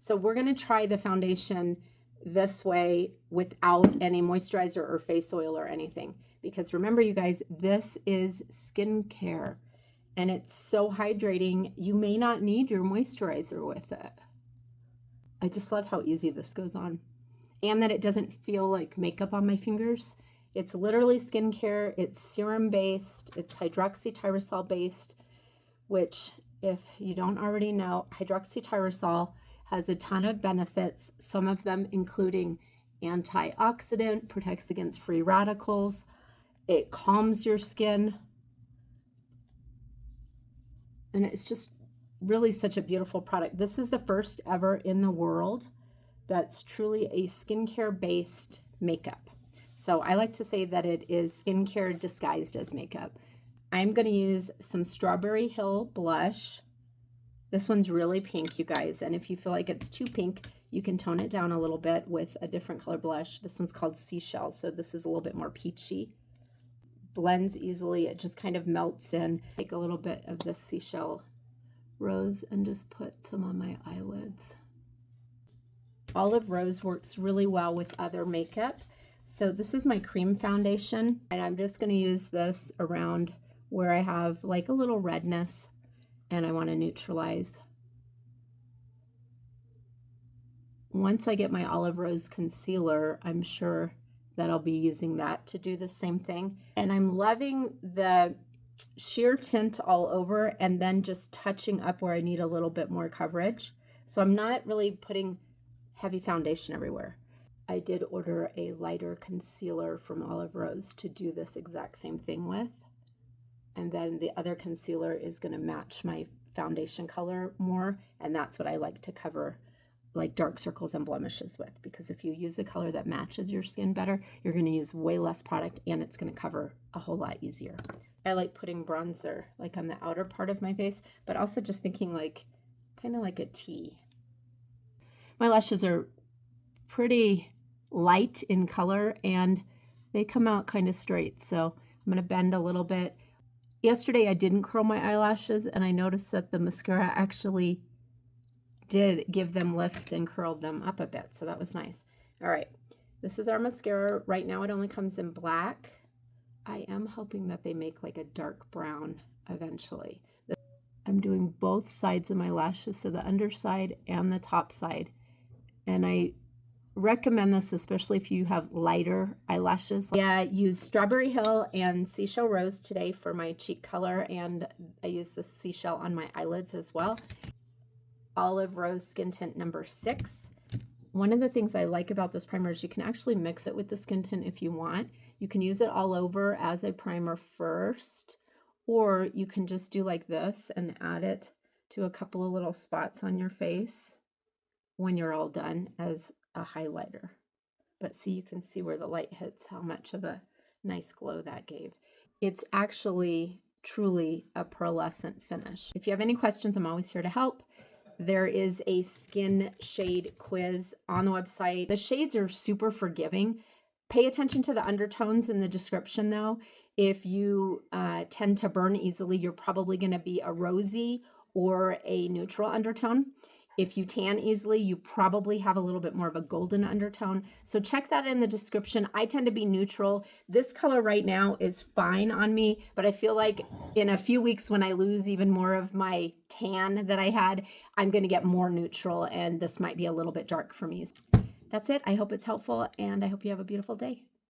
So we're going to try the foundation this way without any moisturizer or face oil or anything. Because remember, you guys, this is skincare and it's so hydrating. You may not need your moisturizer with it. I just love how easy this goes on and that it doesn't feel like makeup on my fingers. It's literally skincare. It's serum based. It's hydroxytyrosol based, which if you don't already know, hydroxytyrosol has a ton of benefits, some of them including antioxidant, protects against free radicals, it calms your skin, and it's just really such a beautiful product. This is the first ever in the world that's truly a skincare based makeup. So I like to say that it is skincare disguised as makeup. I'm going to use some Strawberry Hill blush. This one's really pink, you guys, and if you feel like it's too pink, you can tone it down a little bit with a different color blush. This one's called Seashell, so this is a little bit more peachy. Blends easily, it just kind of melts in. Take a little bit of this Seashell Rose and just put some on my eyelids. Olive Rose works really well with other makeup. So this is my cream foundation, and I'm just going to use this around where I have like a little redness and I want to neutralize. Once I get my Olive Rose concealer, I'm sure that I'll be using that to do the same thing. And I'm loving the sheer tint all over and then just touching up where I need a little bit more coverage. So I'm not really putting heavy foundation everywhere. I did order a lighter concealer from Olive Rose to do this exact same thing with. And then the other concealer is going to match my foundation color more. And that's what I like to cover like dark circles and blemishes with. Because if you use a color that matches your skin better, you're going to use way less product and it's going to cover a whole lot easier. I like putting bronzer like on the outer part of my face, but also just thinking like kind of like a T. My lashes are pretty light in color and they come out kind of straight. So I'm going to bend a little bit. Yesterday I didn't curl my eyelashes and I noticed that the mascara actually did give them lift and curled them up a bit. So that was nice. All right, this is our mascara. Right now it only comes in black. I am hoping that they make like a dark brown eventually. I'm doing both sides of my lashes, so the underside and the top side. And I recommend this, especially if you have lighter eyelashes. Yeah, I used Strawberry Hill and Seashell Rose today for my cheek color, and I used the Seashell on my eyelids as well. Olive Rose Skin Tint number 6. One of the things I like about this primer is you can actually mix it with the skin tint if you want. You can use it all over as a primer first, or you can just do like this and add it to a couple of little spots on your face when you're all done as a highlighter. But see, you can see where the light hits how much of a nice glow that gave. It's actually truly a pearlescent finish. If you have any questions, I'm always here to help. There is a skin shade quiz on the website. The shades are super forgiving. Pay attention to the undertones in the description though. If you tend to burn easily, you're probably going to be a rosy or a neutral undertone. If you tan easily, you probably have a little bit more of a golden undertone. So check that in the description. I tend to be neutral. This color right now is fine on me, but I feel like in a few weeks when I lose even more of my tan that I had, I'm going to get more neutral and this might be a little bit dark for me. That's it. I hope it's helpful and I hope you have a beautiful day.